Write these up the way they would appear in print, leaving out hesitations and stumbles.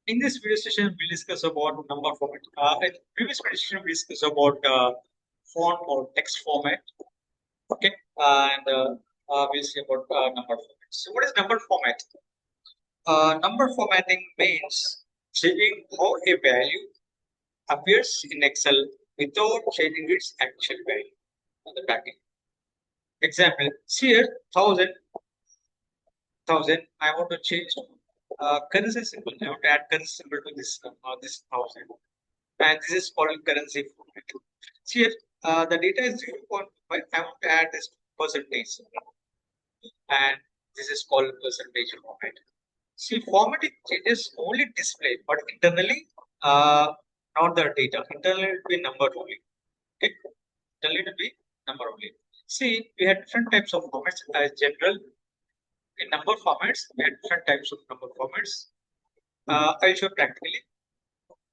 In this video session, we'll discuss about number format. In previous video session, we discussed about font or text format. Okay, and we'll see about number format. So, what is number format? Number formatting means changing how a value appears in Excel without changing its actual value on the backend. Example: see here, thousand. I want to change currency symbol. I want to add currency symbol to this thousand. And this is called currency format. See here, the data is 0.5. I want to add this percentage, and this is called percentage format. See, formatting changes only display, but internally, not the data. Internally, it will be number only. Okay, internally it will be number only. See, we had different types of formats. As general, in number formats, we had different types of number formats. I'll show practically.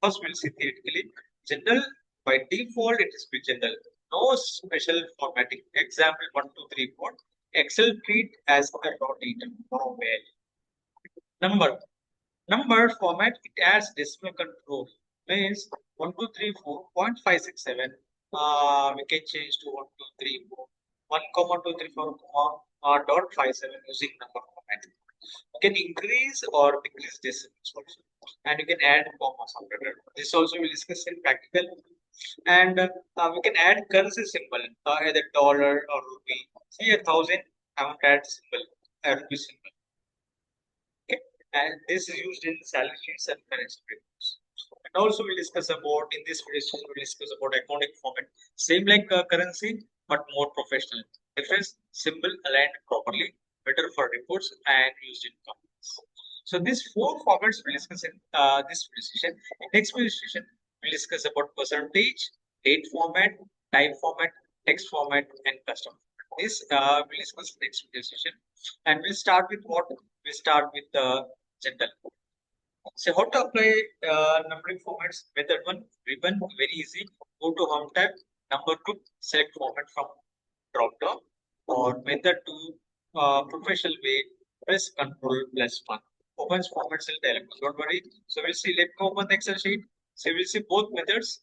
First, we'll see theoretically. General, by default, it is be general. No special formatting. Example 1, 2, 3, 4. Excel treat as a raw data, raw value. Number format, it adds decimal control. Means 1, 2, 3, 4.567. We can change to 1, 2, 3, 4. 1, comma 2, 3, 4, comma dot 57 using number format. You can increase or decrease decimals also, and you can add commas after that. This also we'll discuss in practical. And we can add currency symbol, either dollar or rupee. See 1,000. I want to add symbol, a rupee symbol. Okay, and this is used in salary sheets and financial reports. And also we'll discuss about in this video session we'll discuss about accounting format. Same like currency, but more professional. Difference: symbol aligned properly, better for reports and used in companies. So these four formats we'll discuss in this video session. In next video session, we'll discuss about percentage, date format, type format, text format, and custom. This we'll discuss next video session. And we'll start with what? We start with the general. So how to apply numbering formats? Method 1, ribbon, very easy. Go to Home tab. Number 2, select format from drop down. Or method 2, professional way, press Control plus 1. Opens format cell dialog. Don't worry. So we'll see. Let me open the Excel sheet. So we'll see both methods.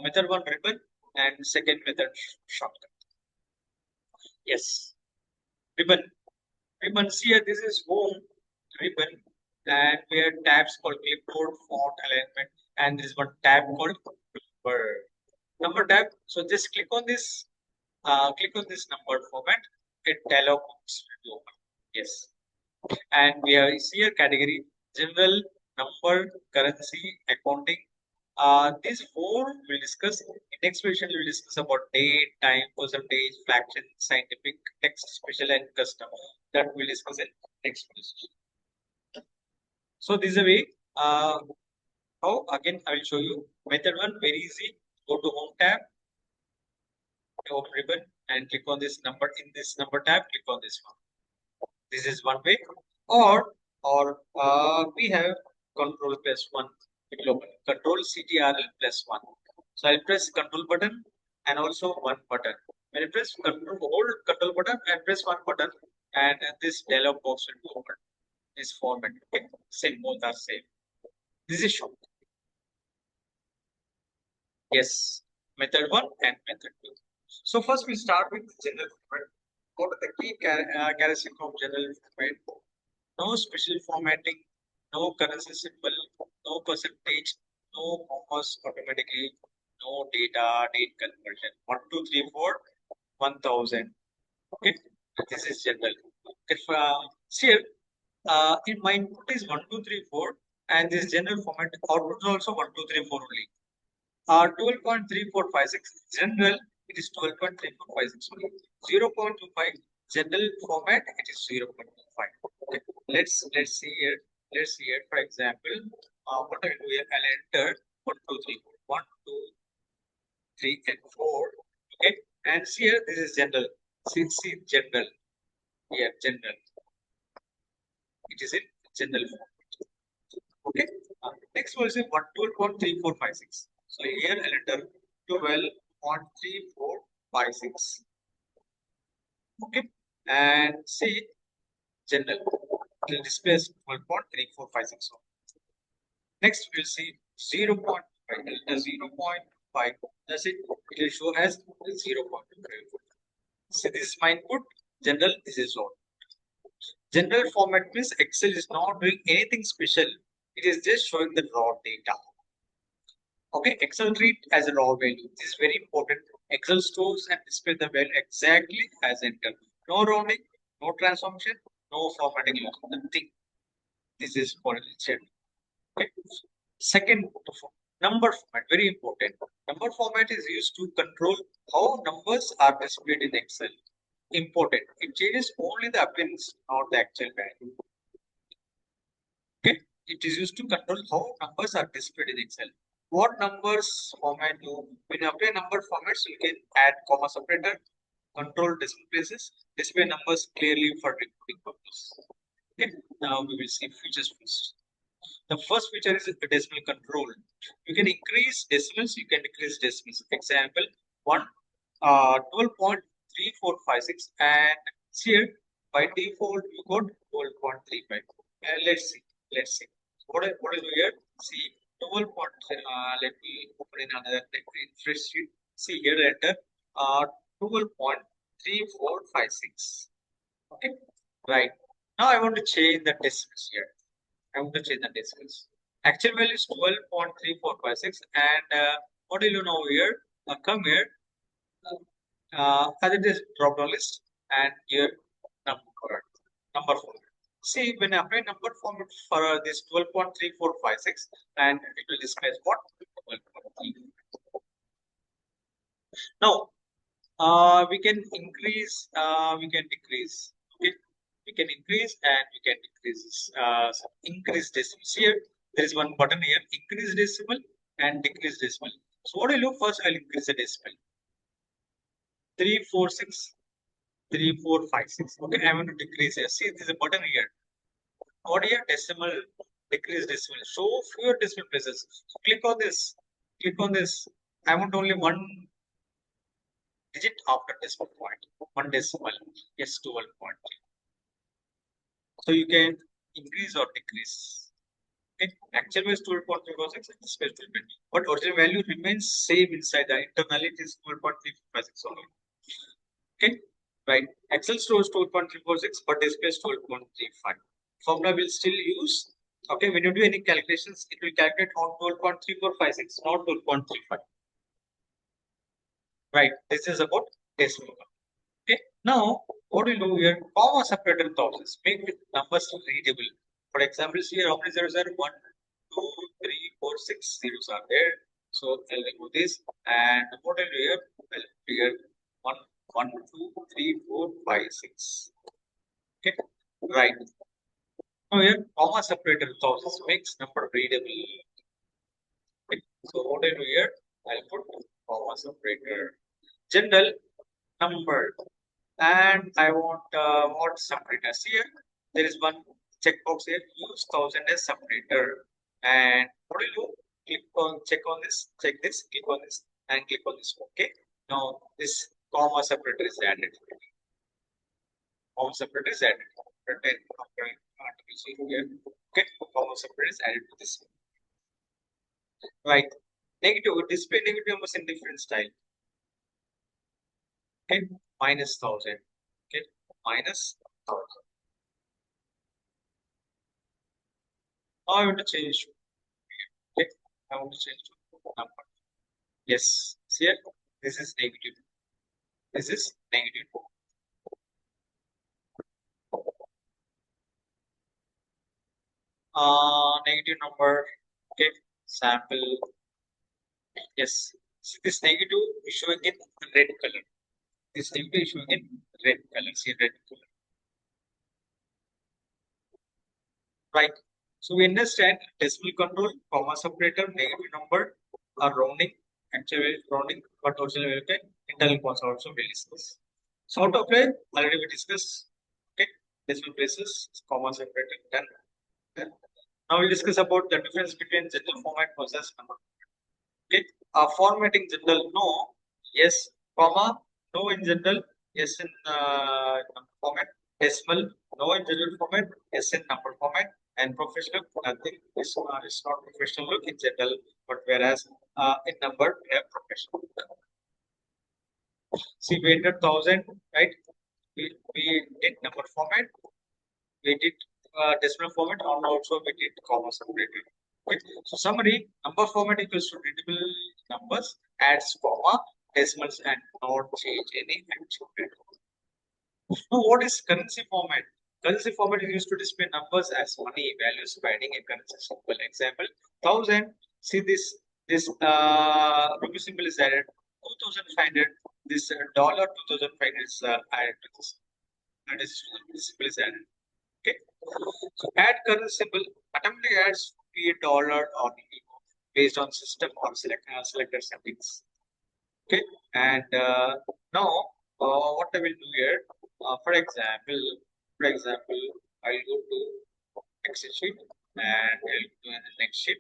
Method 1, ribbon, and second method, shortcut. Yes, ribbon. Ribbon. See here, this is home ribbon, and we have tabs called clipboard, font, alignment, and there is one tab called number tab. So just click on this number format. A dialog box will be open. Yes, and we have here category: general, number, currency, accounting. These four we'll discuss. In next version, we'll discuss about date, time, percentage, fraction, scientific, text, special, and custom. That we'll discuss in next version. So this is a way. How again I will show you. Method 1, very easy. Go to Home tab, open ribbon, and click on this number. In this number tab, click on this one. This is one way. Or we have Control plus 1. It will open Control CTRL plus 1. So I'll press Control button and also one button. When I press hold Control button and press one button, and this dialog box will be open. This format. Okay. Same, both are same. This is short. Yes, method 1 and method 2. So first we start with general format. What are the key characteristics of general format? No special formatting, no currency symbol, no percentage, no commas automatically, no date conversion. 1, 2, 3, 4, 1,000. Okay, this is general. If here in my input is 1, 2, 3, 4, and this general format output is also 1, 2, 3, 4 only. 12.3456 general, it is 12.3456 only. 0.25 general format, it is 0.25. Okay. Let's see here. Let's see here. For example, what I will do here, I'll enter 1, 2, 3, 4. 1, 2, 3, and 4. Okay. And see here, this is general. See general. Here, general. It is in general format. Okay. Next one is 12.3456. So here I'll enter 12.3456. Okay. And see general. It will display 12.3456. Next, we'll see 0.5. 0.5. That's it. It will show as 0.5. So this is my input. General, this is all. General format means Excel is not doing anything special. It is just showing the raw data. Okay, Excel treat as a raw value. This is very important. Excel stores and displays the value exactly as entered. No rounding, no transformation, no formatting, nothing. This is for check. Okay. Second, number format, very important. Number format is used to control how numbers are displayed in Excel. Important. It changes only the appearance, not the actual value. Okay. It is used to control how numbers are displayed in Excel. What numbers format you? When you apply number formats, you can add comma separator, control decimal places, display numbers clearly for recording purpose. Okay. Now we will see features first. The first feature is decimal control. You can increase decimals, you can decrease decimals. Example, 12.3456 and here by default you got 12.35. Let's see. Let's see. What is here? See 12. Let me open in another fresh sheet. See here enter 12.3456. Okay. Right. Now I want to change the decimals here. I want to change the decimals. Actual value is 12.3456 and what do you know here? Come here, as it is drop down list and here number format. See, when I apply number format for this 12.3456 and it will display as what? 12.3. Now, we can increase, we can decrease. Okay, we can increase and we can decrease. Increase decimals. Here, there is one button here: increase decimal and decrease decimal. So what I do first, I'll increase the decimal. 346, 3456. Okay, I want to decrease here. See, there's a button here. What here? Decimal, decrease decimal. Show fewer decimal places. So click on this. Click on this. I want only one digit after decimal point. One decimal. Yes, 12 point. So you can increase or decrease. Okay. Actual value is 12.346 and this value will be. But original value remains same inside the internally it is 12.356 only. Okay. Right. Excel stores 12.346 but displays 12.35. Formula will still use. Okay. When you do any calculations, it will calculate on 12.3456, not 12.35. Right. This is about decimal. Okay. Now, what do you do here? Comma separator clauses make the numbers readable. For example, here how many zeros are 1, 2, 3, 4, 6 zeros are there. So I'll remove this and what I'll do here? I'll figure 1, 1, 2, 3, 4, 5, 6. Okay. Right. Now here comma separator clauses makes number readable. Okay. So what I do here? I'll put comma separator. General number. And I want what separator. See here, there is one checkbox here. Use 1000 as separator. And what do you do? Click on check on this, check this, click on this, and click on this. Okay. Now this comma separator is added. Comma separator is added. Here. Okay. Comma separator is added to this. Right. Negative display negative numbers in different style. Okay. Minus 1000. Okay. Minus 1000. Now I want to change. Okay, I want to change to number. Yes, see here, this is negative. This is negative. Negative number. Okay, sample. Yes, see this negative is showing in red color. This negative is showing in red color. See red color. Right. So we understand decimal control, comma separator, negative number are rounding, actually rounding, but also internal costs also we discuss. So how to apply? Already we discussed. Okay, decimal places, comma separator, done. Done. Now we'll discuss about the difference between general format versus number. Okay, formatting general no, yes, comma, no in general, yes in number format, decimal, no in general format, yes in number format, And professional, nothing is not professional look in general, but whereas in number we have professional look. See, we entered 1,000, right? We did number format, we did decimal format, and also we did comma separated. Okay. So summary, number format equals to readable numbers, adds comma, decimals, and not change any actual value. Now, what is currency format? Currency format is used to display numbers as money values by adding a currency symbol. Example, 1,000. See this rupee symbol is added. 2,500. This dollar 2,500 is added to this. That is this symbol is added. Okay. So add currency symbol automatically adds rupee, dollar, or euro based on system or selected settings. Okay. And now what I will do here, for example, I'll go to Excel sheet and I'll go to the next sheet.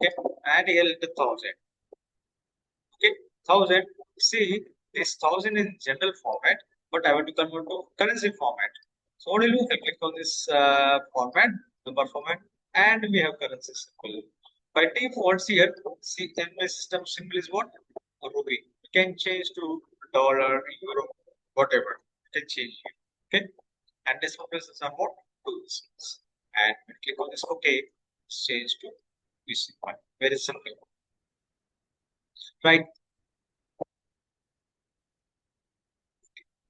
Okay, and here is the 1,000. Okay, 1,000. See, this 1,000 in general format, but I want to convert to currency format. So what do you do? I click on this format, number format, and we have currency symbol. By default here, see, then my system symbol is what? A rupee. You can change to dollar, euro, whatever. You can change it. Okay, and this process are what? Two decisions. And we click on this OK, it's changed to UC one. Very simple. Right.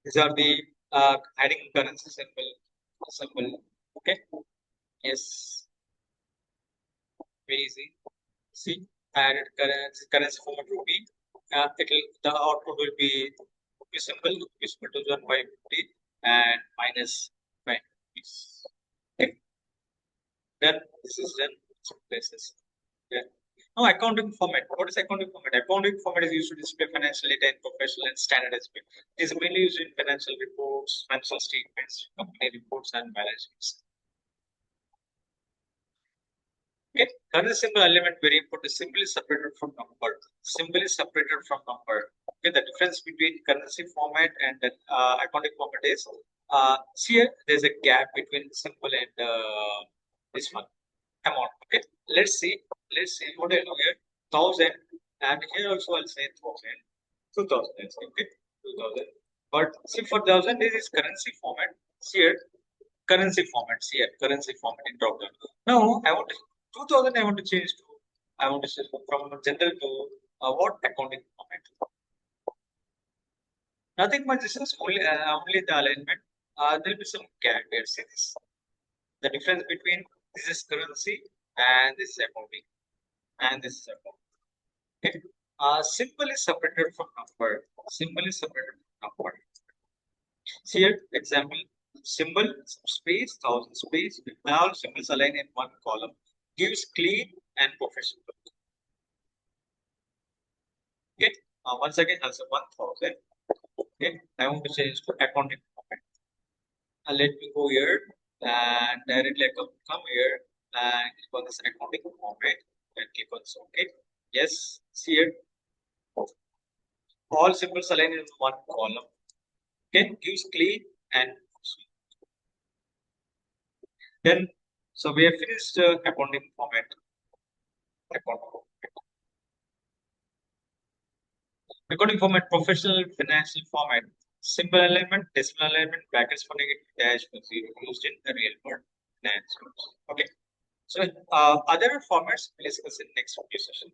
These are the adding currency symbol. Okay. Yes. Very easy. See, added currency format rupee. The output will be rupee symbol, rupee symbol to 1 by 50 and minus 5 rupees. Okay. Then this is done. Some places. Yeah. Now, accounting format. What is accounting format? Accounting format is used to display financial data in professional and standardized way. It is mainly used in financial reports, financial statements, company reports, and balance sheets. Okay. Currency symbol element very important. Symbol is separated from number. Symbol is separated from number. Okay. The difference between currency format and the accounting format is here there's a gap between symbol and this one amount. Okay. Let's see. What I do here. 1,000, and here also I'll say 1,000. 2,000. Okay. 2,000. But see, for 1,000 this is currency format. Here currency formats here, currency format in drop down. Now I want to 2,000. I want to change to. I want to shift from general to what accounting format. Nothing much. This is only the alignment. There will be some gap here. See this. The difference between this is currency and this is accounting, and this is accounting. Okay. Symbol is separated from number. Symbol is separated from number. See here, example, symbol, space, 1,000 space, all symbols aligned in one column, gives clean and professional look. Okay, once again, also 1,000. Okay, I want to change to accounting format. Let me go here and directly come here and click on this accounting format and click on this. Okay, yes, see here, all symbols aligned in one column. Okay, gives clean and then, so we have finished accounting format. Accounting format, professional financial format, symbol alignment, decimal alignment, brackets for negative, dash for zero, used in the real world finance. Okay. So other formats we'll discuss in next video session.